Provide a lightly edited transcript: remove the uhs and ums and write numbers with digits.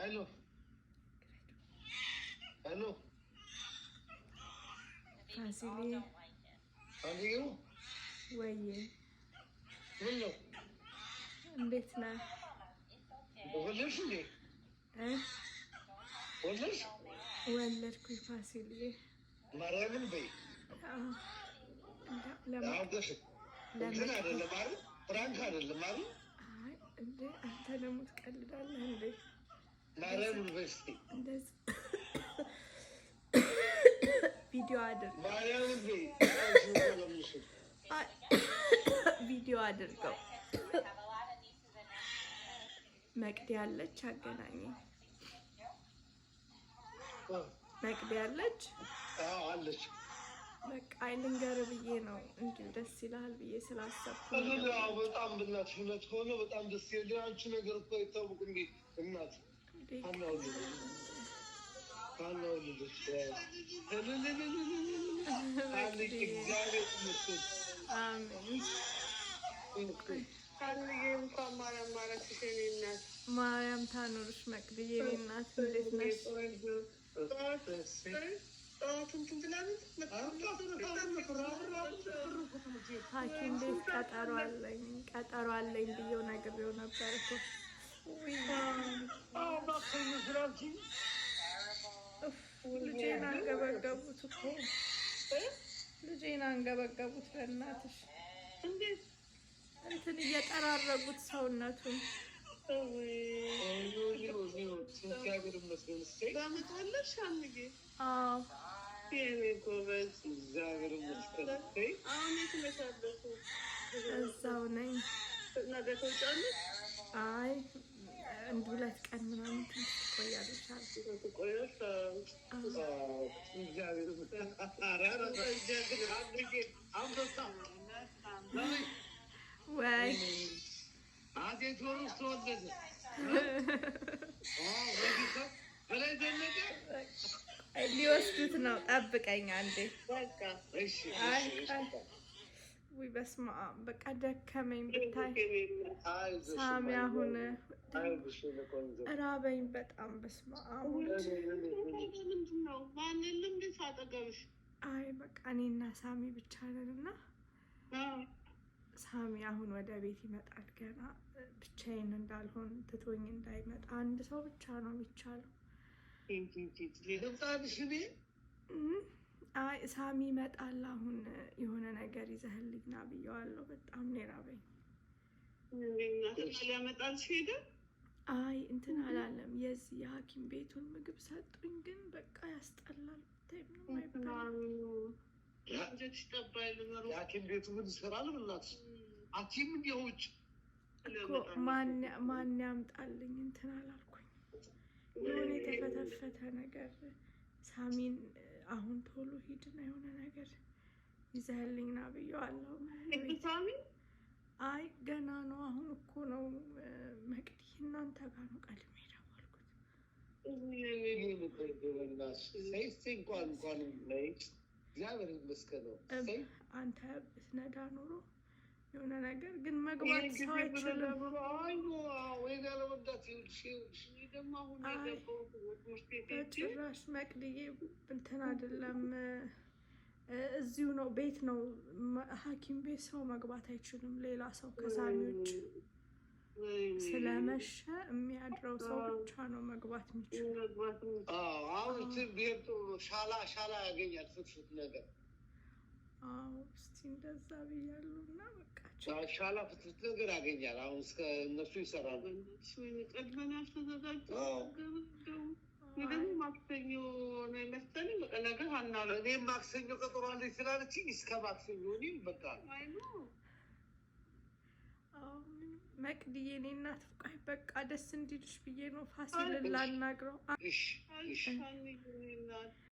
الو الو فاسيلي الو وين منو بيتنا ولش لي ولش ولدكوي فاسيلي مريم البي لا عندش لا እንትን አይደለም አይደል ፍራንክ አይደለም አይደል አይ እንዴ አንተ ደግሞ ትቀልዳለህ እንዴ ማርያም ዩኒቨርሲቲ እንደዚህ ቪዲዮ አድርገው ማርያም ልቤ ቪዲዮ አድርገው መቅዲ ያለች አገናኝ መቅዲ ያለች አዎ አለች በቃ አይልንገር ብዬ ነው እንዴ ደስ ይላል ብዬ ስላሰብኩ ነው በጣም ብናትሽ እውነት ሆነ በጣም ደስ ይላል አንቺ ነገር እኮ ይታወቅ እንዴ እናት ካናው ልጅ ማርያም ታኑርሽ መቅድዬ የኔ እናት እንዴት ነሽ? ሐኪም ቤት ቀጠሮ አለኝ ብዬው ነግሬው ነበር እኮ ልጄን አንገበገቡት እኮ ልጄን አንገበገቡት። በእናትሽ እንትን እየጠራረጉት ሰውነቱን እዛው ነኝ። አይ አንድ ሁለት ቀን ምናምን ትንሽ ትቆያለሽ። ወይ ሊወስዱት ነው። ጠብቀኝ አንዴ። ውይ በስመ አብ በቃ ደከመኝ ብታይ ሳሚ። አሁን እራበኝ በጣም በስመ አብ። አይ በቃ እኔና ሳሚ ብቻ ነን እና ሳሚ አሁን ወደ ቤት ይመጣል። ገና ብቻዬን እንዳልሆን ትቶኝ እንዳይመጣ አንድ ሰው ብቻ ነው የሚቻለው። አይ ሳሚ ይመጣል። አሁን የሆነ ነገር ይዘህልኝ ና ብየዋለሁ። በጣም ነው የራበኝ። አይ እንትን አላለም። የዚህ የሐኪም ቤቱን ምግብ ሰጡኝ፣ ግን በቃ ያስጠላል። የሐኪም ቤቱ ምን ይሰራል? ብላት ሐኪም እንዲያውጭ ማን ያምጣልኝ? እንትን አላልኩኝ። የሆነ የተፈተፈተ ነገር ሳሚን አሁን ቶሎ ሂድና የሆነ ነገር ይዘህልኝ ና ብየዋለሁ። አይ ገና ነው። አሁን እኮ ነው መቅዲ እናንተ ጋር ነው ቀድሜ የደወልኩት። እግዚአብሔር ይመስገን። አንተ ብትነዳ ኖሮ የሆነ ነገር ግን መግባት ሰው አይችልም። በጭራሽ መቅድዬ እንትን አይደለም። እዚሁ ነው ቤት ነው ሐኪም ቤት ሰው መግባት አይችልም። ሌላ ሰው ከሳሚዎች ስለመሸ የሚያድረው ሰው ብቻ ነው መግባት የሚችለው። አሁን ቤቱ ሻላ ያገኛል ፍትፍት ነገር። አዎ እስቲ እንደዛ ብያለሁ እና በቃ ሻላ ፍትፍት ነገር ያገኛል። አሁን እስከ እነሱ ይሰራሉ። ማክሰኞ ነው የመሰለኝ። በቃ ነገር አናለው። እኔም ማክሰኞ ቀጠሮ አለኝ ስላለችኝ እስከ ማክሰኞ እኔም በቃ መቅድዬ እኔ እናት በቃ ደስ እንዲልሽ ብዬ ነው ፋሲልን ላናግረው።